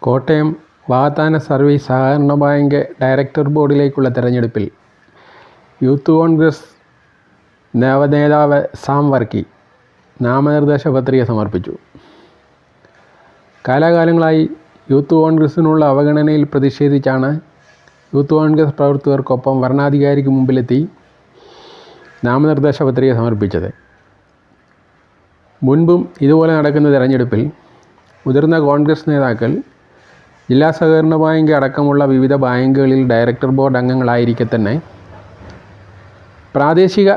Kottayam വാകത്താന service സഹകരണ bank director ബോർഡിലേക്കുള്ള തെരഞ്ഞെടുപ്പിൽ youth Congress നവനേതാവ് Sam Varkey നാമനിർദ്ദേശ പത്രിക സമർപ്പിച്ചു. കാലാകാലങ്ങളായി യൂത്ത് കോൺഗ്രസിനുള്ള അവഗണനയിൽ പ്രതിഷേധിച്ചാണ് യൂത്ത് കോൺഗ്രസ് പ്രവർത്തകർക്കൊപ്പം വരണാധികാരിക്ക് മുമ്പിലെത്തി നാമനിർദ്ദേശ പത്രിക സമർപ്പിച്ചത്. മുൻപും ഇതുപോലെ നടക്കുന്ന തെരഞ്ഞെടുപ്പിൽ മുതിർന്ന കോൺഗ്രസ് നേതാക്കൾ ജില്ലാ സഹകരണ ബാങ്ക് അടക്കമുള്ള വിവിധ ബാങ്കുകളിൽ ഡയറക്ടർ ബോർഡ് അംഗങ്ങളായിരിക്കെ തന്നെ പ്രാദേശിക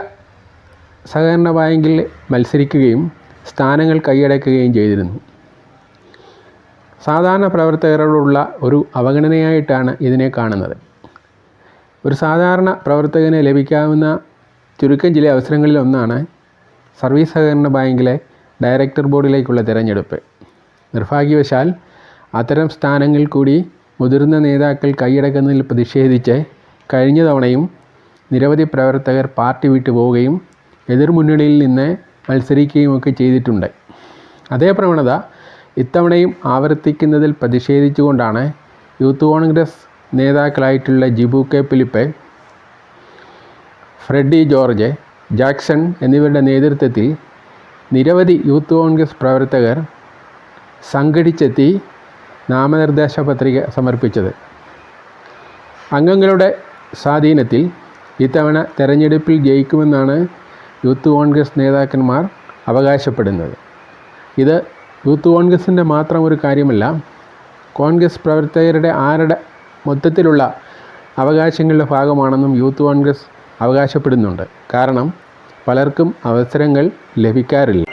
സഹകരണ ബാങ്കിൽ മത്സരിക്കുകയും സ്ഥാനങ്ങൾ കൈയടക്കുകയും ചെയ്തിരുന്നു. സാധാരണ പ്രവർത്തകരോടുള്ള ഒരു അവഗണനയായിട്ടാണ് ഇതിനെ കാണുന്നത്. ഒരു സാധാരണ പ്രവർത്തകന് ലഭിക്കാവുന്ന ചുരുക്കം ചില അവസരങ്ങളിലൊന്നാണ് സർവീസ് സഹകരണ ബാങ്കിലെ ഡയറക്ടർ ബോർഡിലേക്കുള്ള തിരഞ്ഞെടുപ്പ്. നിർഭാഗ്യവശാൽ അത്തരം സ്ഥാനങ്ങൾ കൂടി മുതിർന്ന നേതാക്കൾ കൈയടക്കുന്നതിൽ പ്രതിഷേധിച്ച് കഴിഞ്ഞ തവണയും നിരവധി പ്രവർത്തകർ പാർട്ടി വിട്ടു പോവുകയും എതിർമുന്നണിയിൽ നിന്ന് മത്സരിക്കുകയും ഒക്കെ ചെയ്തിട്ടുണ്ട്. അതേ പ്രവണത ഇത്തവണയും ആവർത്തിക്കുന്നതിൽ പ്രതിഷേധിച്ചുകൊണ്ടാണ് യൂത്ത് കോൺഗ്രസ് നേതാക്കളായിട്ടുള്ള ജിബു കെ ഫിലിപ്പ്, ഫ്രെഡി ജോർജ്, ജാക്സൺ എന്നിവരുടെ നേതൃത്വത്തിൽ നിരവധി യൂത്ത് കോൺഗ്രസ് പ്രവർത്തകർ സംഘടിച്ചെത്തി നാമനിർദ്ദേശ പത്രിക സമർപ്പിച്ചത്. അംഗങ്ങളുടെ സ്വാധീനത്തിൽ ഇത്തവണ തെരഞ്ഞെടുപ്പിൽ ജയിക്കുമെന്നാണ് യൂത്ത് കോൺഗ്രസ് നേതാക്കന്മാർ അവകാശപ്പെടുന്നത്. ഇത് യൂത്ത് കോൺഗ്രസിൻ്റെ മാത്രം ഒരു കാര്യമല്ല, കോൺഗ്രസ് പ്രവർത്തകരുടെ മൊത്തത്തിലുള്ള അവകാശങ്ങളുടെ ഭാഗമാണെന്നും യൂത്ത് കോൺഗ്രസ് അവകാശപ്പെടുന്നുണ്ട്. കാരണം പലർക്കും അവസരങ്ങൾ ലഭിക്കാറില്ല.